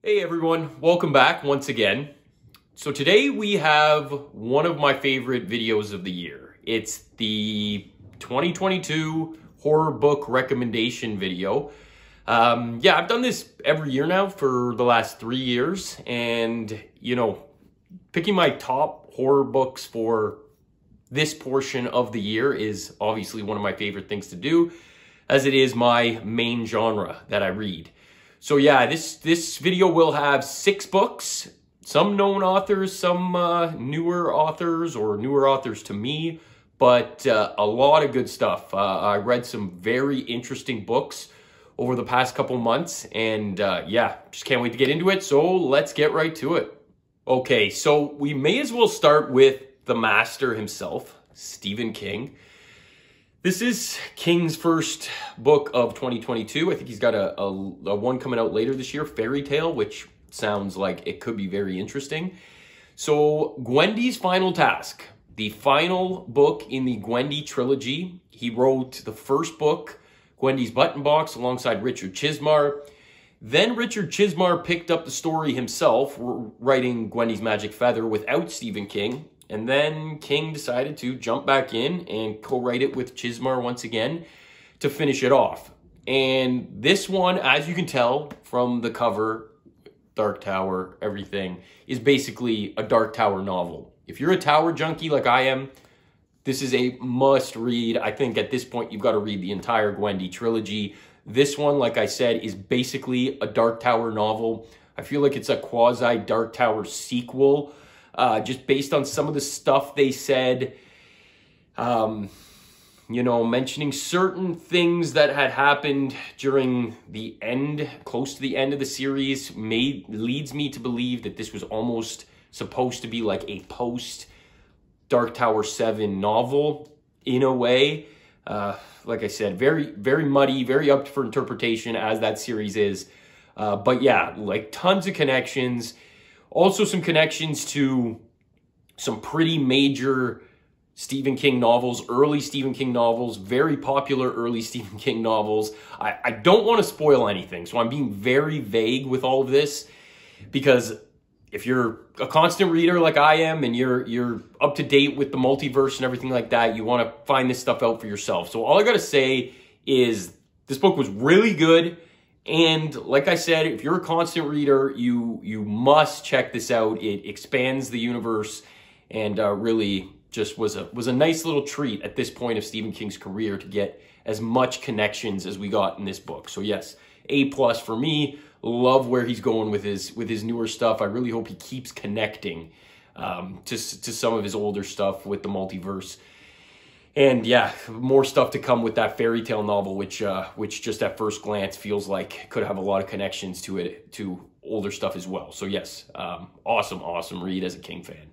Hey everyone, welcome back once again. So today we have one of my favorite videos of the year. It's the 2022 horror book recommendation video. I've done this every year now for the last 3 years, and picking my top horror books for this portion of the year is obviously one of my favorite things to do, as it is my main genre that I read. So yeah, this video will have 6 books, some known authors, some newer authors or newer authors to me, but a lot of good stuff. I read some very interesting books over the past couple months, and just can't wait to get into it. So let's get right to it. Okay, so we may as well start with the master himself, Stephen King. This is King's first book of 2022. I think he's got a one coming out later this year, Fairy Tale, which sounds like it could be very interesting. So Gwendy's Final Task, the final book in the Gwendy trilogy. He wrote the first book, Gwendy's Button Box, alongside Richard Chizmar. Then Richard Chizmar picked up the story himself, writing Gwendy's Magic Feather without Stephen King. And then King decided to jump back in and co-write it with Chizmar once again to finish it off. And this one, as you can tell from the cover, Dark Tower, everything, is basically a Dark Tower novel. If you're a Tower junkie like I am, this is a must read. I think at this point, you've got to read the entire Gwendy trilogy. This one, like I said, is basically a Dark Tower novel. I feel like it's a quasi Dark Tower sequel. Just based on some of the stuff they said, mentioning certain things that had happened during the end, close to the end of the series, leads me to believe that this was almost supposed to be like a post Dark Tower 7 novel in a way. Like I said, very, very muddy, very up for interpretation as that series is. But yeah, like tons of connections. Also some connections to some pretty major Stephen King novels, early Stephen King novels, very popular early Stephen King novels. I don't want to spoil anything, so I'm being very vague with all of this, because if you're a constant reader like I am and you're up to date with the multiverse and everything like that, you want to find this stuff out for yourself. So all I got to say is this book was really good. And like I said, if you're a constant reader, you must check this out. It expands the universe, and really just was a nice little treat at this point of Stephen King's career to get as much connections as we got in this book. So yes, A+ for me. Love where he's going with his newer stuff. I really hope he keeps connecting to some of his older stuff with the multiverse. And yeah, more stuff to come with that Fairy Tale novel, which just at first glance feels like could have a lot of connections to older stuff as well. So yes, awesome read as a King fan.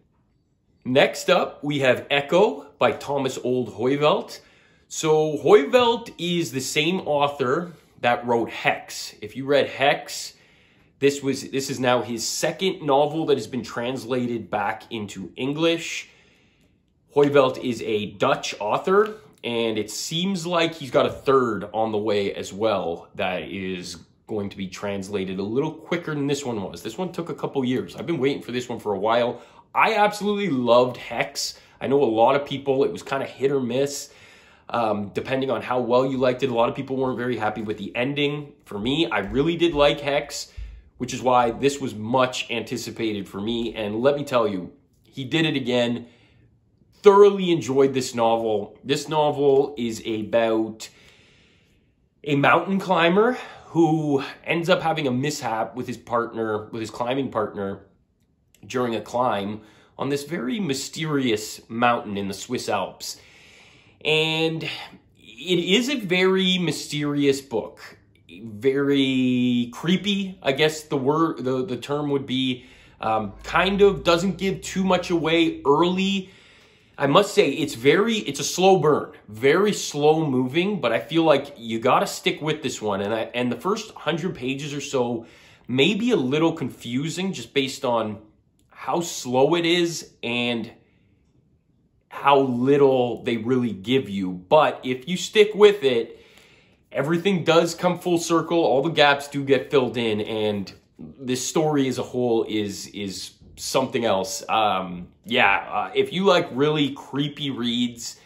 Next up, we have Echo by Thomas Olde Huevelt. So Huevelt is the same author that wrote Hex. If you read Hex, this is now his second novel that has been translated back into English. Huevelt is a Dutch author, and it seems like he's got a third on the way as well that is going to be translated a little quicker than this one was. This one took a couple years. I've been waiting for this one for a while. I absolutely loved Hex. I know a lot of people, it was kind of hit or miss, depending on how well you liked it. A lot of people weren't very happy with the ending. For me, I really did like Hex, which is why this was much anticipated for me. And let me tell you, he did it again. Thoroughly enjoyed this novel. This novel is about a mountain climber who ends up having a mishap with his climbing partner during a climb on this very mysterious mountain in the Swiss Alps. And it is a very mysterious book. Very creepy, I guess the term would be. Kind of doesn't give too much away early. I must say, it's a slow burn, very slow moving, but I feel like you got to stick with this one. And the first 100 pages or so may be a little confusing just based on how slow it is and how little they really give you. But if you stick with it, everything does come full circle. All the gaps do get filled in, and this story as a whole is something else. If you like really creepy reads,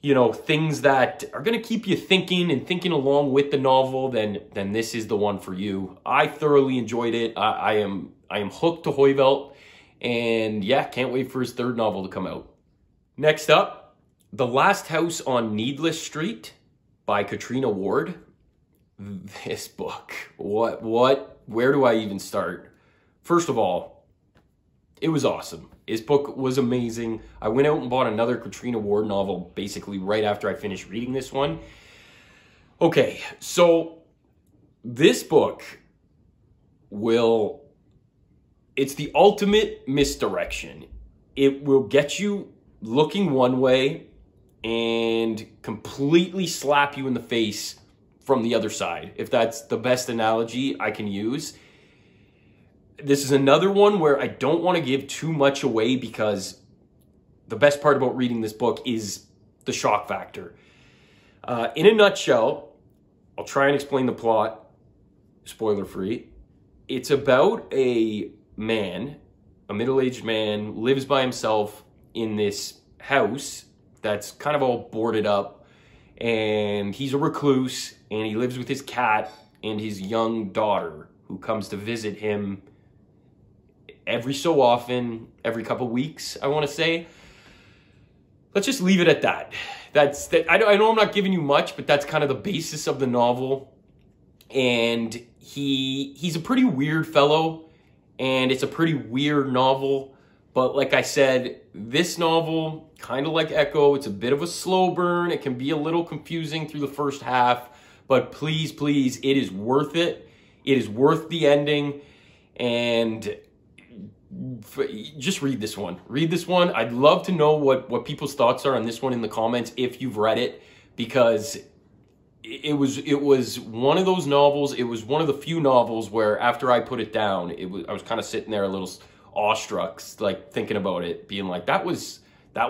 you know, things that are going to keep you thinking and thinking along with the novel, then this is the one for you. I thoroughly enjoyed it. I am hooked to Huevelt, and yeah, can't wait for his third novel to come out. Next up, The Last House on Needless Street by Catriona Ward. This book, where do I even start? First of all, it was awesome. This book was amazing. I went out and bought another Catriona Ward novel basically right after I finished reading this one. Okay, so this book it's the ultimate misdirection. It will get you looking one way and completely slap you in the face from the other side, if that's the best analogy I can use. This is another one where I don't want to give too much away because the best part about reading this book is the shock factor. In a nutshell, I'll try and explain the plot, spoiler-free. It's about a man, a middle-aged man, lives by himself in this house that's kind of all boarded up, and he's a recluse, and he lives with his cat and his young daughter, who comes to visit him every so often, every couple weeks, I want to say. Let's just leave it at that. I know I'm not giving you much, but that's kind of the basis of the novel. And he's a pretty weird fellow, and it's a pretty weird novel. But like I said, this novel, kind of like Echo, it's a bit of a slow burn. It can be a little confusing through the first half, but please, please, it is worth it. It is worth the ending, and just read this one. Read this one. I'd love to know what people's thoughts are on this one in the comments if you've read it, because it was one of those novels. It was one of the few novels where after I put it down, I was kind of sitting there a little awestruck, like thinking about it, being like, that was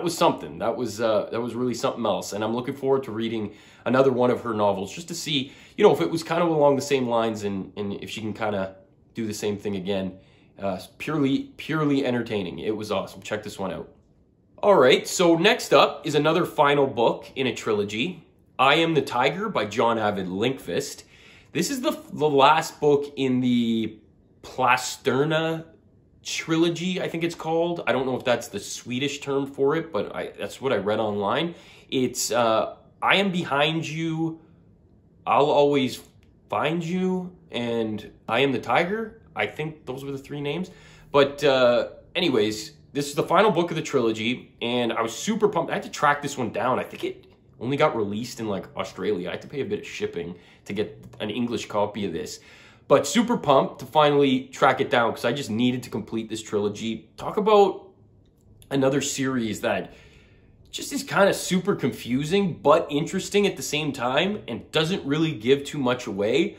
something. That was really something else. And I'm looking forward to reading another one of her novels just to see, you know, if it was kind of along the same lines and if she can kind of do the same thing again. Purely entertaining. It was awesome. Check this one out. All right, so next up is another final book in a trilogy. I Am the Tiger by John Avijde Lindqvist. This is the last book in the Plasterna trilogy, I think it's called. I don't know if that's the Swedish term for it, but that's what I read online. It's I Am Behind You, I'll Always Find You, and I Am the Tiger. I think those were the three names. But anyways, this is the final book of the trilogy, and I was super pumped. I had to track this one down. I think it only got released in like Australia. I had to pay a bit of shipping to get an English copy of this. But super pumped to finally track it down because I just needed to complete this trilogy. Talk about another series that just is kind of super confusing but interesting at the same time and doesn't really give too much away.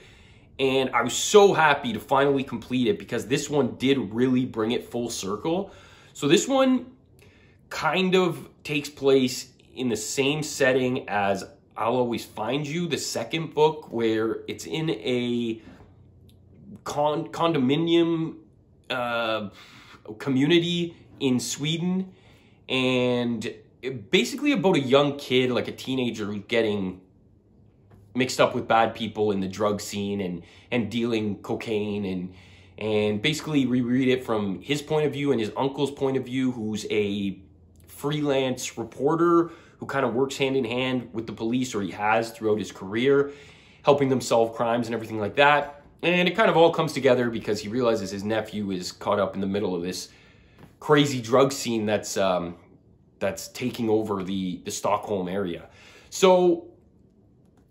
And I was so happy to finally complete it because this one did really bring it full circle. So this one kind of takes place in the same setting as I'll Always Find You, the second book, where it's in a condominium community in Sweden. And basically about a young kid, like a teenager, who's getting mixed up with bad people in the drug scene and dealing cocaine and basically we read it from his point of view and his uncle's point of view, who's a freelance reporter who kind of works hand in hand with the police, or he has throughout his career, helping them solve crimes and everything like that. And it kind of all comes together because he realizes his nephew is caught up in the middle of this crazy drug scene that's taking over the Stockholm area. So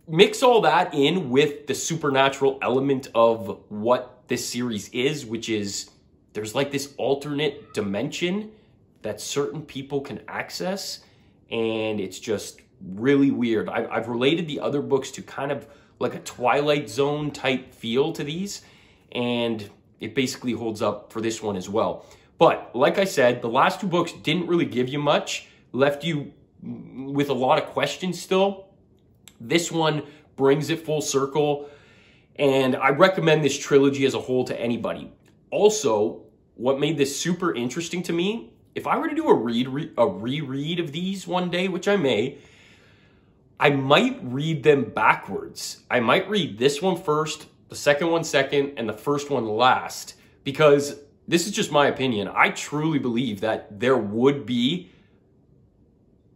mix all that in with the supernatural element of what this series is, which is there's like this alternate dimension that certain people can access, and it's just really weird. I've related the other books to kind of like a Twilight Zone type feel to these, and it basically holds up for this one as well. But like I said, the last two books didn't really give you much, left you with a lot of questions still. This one brings it full circle, And I recommend this trilogy as a whole to anybody. Also, what made this super interesting to me, if I were to do a reread of these one day, which I may, I might read them backwards. I might read this one first, the second one second, and the first one last, because this is just my opinion. I truly believe that there would be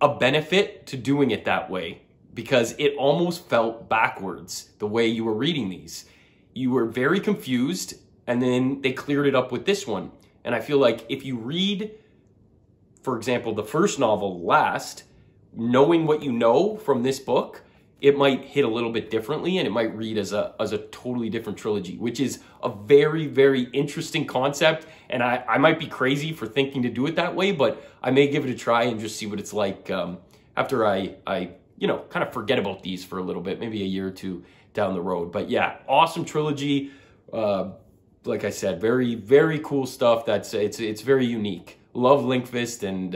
a benefit to doing it that way, because it almost felt backwards the way you were reading these. You were very confused, and then they cleared it up with this one. And I feel like if you read, for example, the first novel last, knowing what you know from this book, it might hit a little bit differently, and it might read as a totally different trilogy, which is a very, very interesting concept. And I might be crazy for thinking to do it that way, but I may give it a try and just see what it's like after I kind of forget about these for a little bit, maybe a year or two down the road. But yeah, awesome trilogy. Like I said, very, very cool stuff. It's very unique. Love Lindqvist, and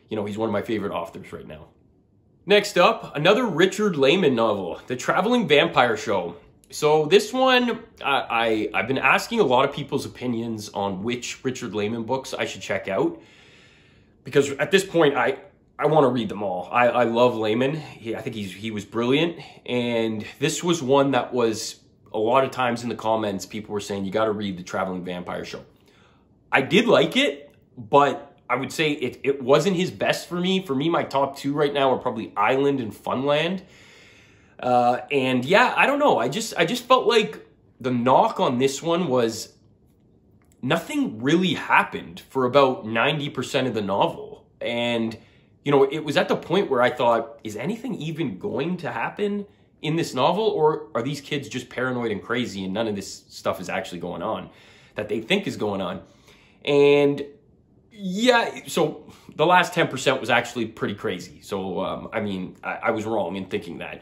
he's one of my favorite authors right now. Next up, another Richard Laymon novel, The Traveling Vampire Show. So this one, I've been asking a lot of people's opinions on which Richard Laymon books I should check out, because at this point, I want to read them all. I love Laymon. I think he was brilliant, and this was one that was, a lot of times in the comments, people were saying, you got to read The Traveling Vampire Show. I did like it, but I would say it wasn't his best for me. For me, my top two right now are probably Island and Funland. And yeah, I don't know. I just felt like the knock on this one was nothing really happened for about 90% of the novel. And, it was at the point where I thought, is anything even going to happen in this novel? Or are these kids just paranoid and crazy and none of this stuff is actually going on that they think is going on? And yeah, so the last 10% was actually pretty crazy. So, I was wrong in thinking that.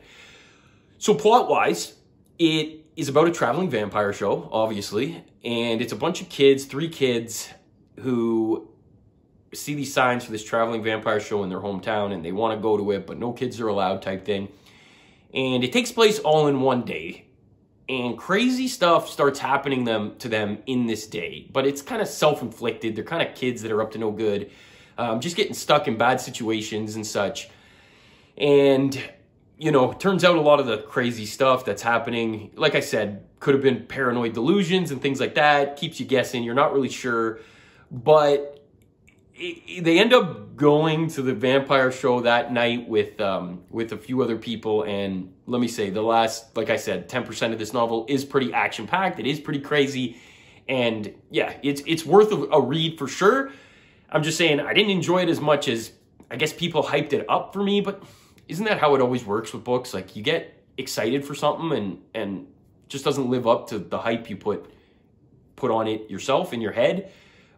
So plot-wise, it is about a traveling vampire show, obviously. And it's a bunch of kids, 3 kids, who see these signs for this traveling vampire show in their hometown, and they want to go to it, but no kids are allowed type thing. And it takes place all in one day. And crazy stuff starts happening to them in this day. But it's kind of self-inflicted. They're kind of kids that are up to no good. Just getting stuck in bad situations and such. And, it turns out a lot of the crazy stuff that's happening, like I said, could have been paranoid delusions and things like that. Keeps you guessing. You're not really sure. But they end up going to the vampire show that night with a few other people, and let me say, the last, like I said, 10% of this novel is pretty action-packed. It is pretty crazy, and yeah, it's worth a read for sure. I'm just saying, I didn't enjoy it as much as I guess people hyped it up for me, but isn't that how it always works with books? Like, you get excited for something and just doesn't live up to the hype you put on it yourself in your head.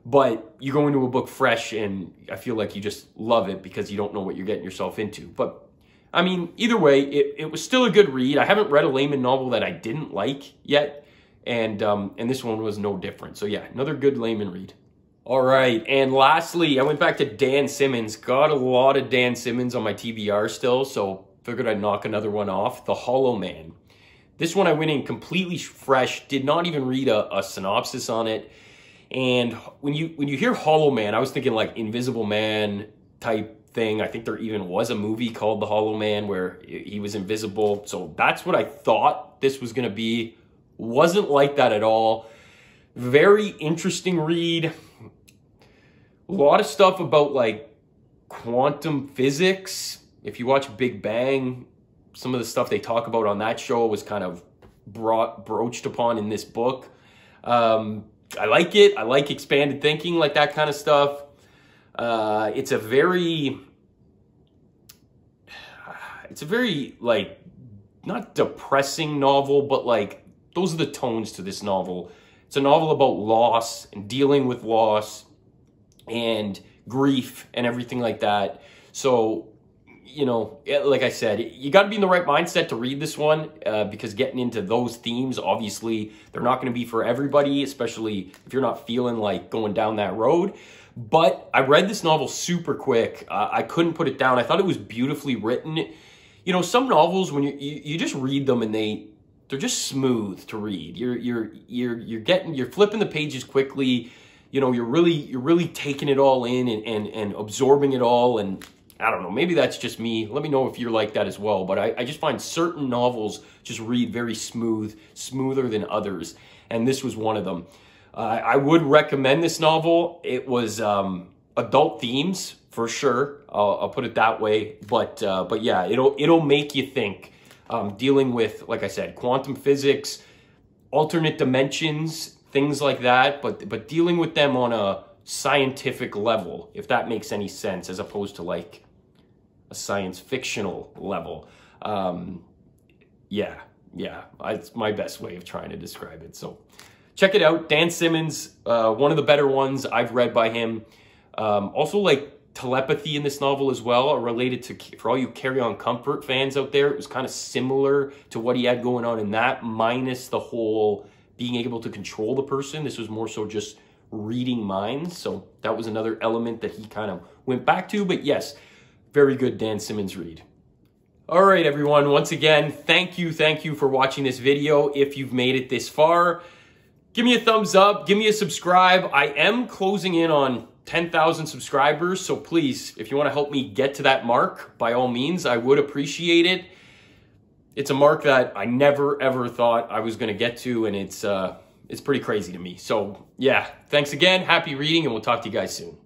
But you go into a book fresh, and I feel like you just love it because you don't know what you're getting yourself into. But, either way, it was still a good read. I haven't read a Laymon novel that I didn't like yet, and this one was no different. So, yeah, another good Laymon read. All right, and lastly, I went back to Dan Simmons. Got a lot of Dan Simmons on my TBR still, so figured I'd knock another one off. The Hollow Man. This one I went in completely fresh, did not even read a synopsis on it. And when you hear Hollow Man, I was thinking like Invisible Man type thing. I think there even was a movie called The Hollow Man where he was invisible. So that's what I thought this was going to be. Wasn't like that at all. Very interesting read. A lot of stuff about like quantum physics. If you watch Big Bang, some of the stuff they talk about on that show was kind of broached upon in this book. I like it. I like expanded thinking, like that kind of stuff. It's a very like, not depressing novel, but like those are the tones to this novel. It's a novel about loss and dealing with loss and grief and everything like that. So, like I said, you got to be in the right mindset to read this one because getting into those themes, obviously, they're not going to be for everybody, especially if you're not feeling like going down that road. But I read this novel super quick. I couldn't put it down. I thought it was beautifully written. Some novels, when you just read them and they they're just smooth to read. You're flipping the pages quickly. You know, you're really taking it all in and absorbing it all. And I don't know, maybe that's just me. Let me know if you're like that as well. But I just find certain novels just read very smooth, smoother than others. And this was one of them. I would recommend this novel. It was adult themes for sure. I'll put it that way. But yeah, it'll make you think. Dealing with, like I said, quantum physics, alternate dimensions, things like that, but dealing with them on a scientific level, if that makes any sense, as opposed to like a science fictional level. Yeah, it's my best way of trying to describe it. So check it out. Dan Simmons, one of the better ones I've read by him. Also, like, telepathy in this novel as well are related to, for all you Carry On Comfort fans out there, it was kind of similar to what he had going on in that, minus the whole being able to control the person. This was more so just reading minds. So that was another element that he kind of went back to. But yes, very good Dan Simmons read. All right, everyone. Once again, thank you for watching this video. If you've made it this far, give me a thumbs up, give me a subscribe. I am closing in on 10,000 subscribers, so please, if you want to help me get to that mark, by all means, I would appreciate it. It's a mark that I never ever thought I was going to get to, and it's pretty crazy to me. So yeah, thanks again, happy reading, and we'll talk to you guys soon.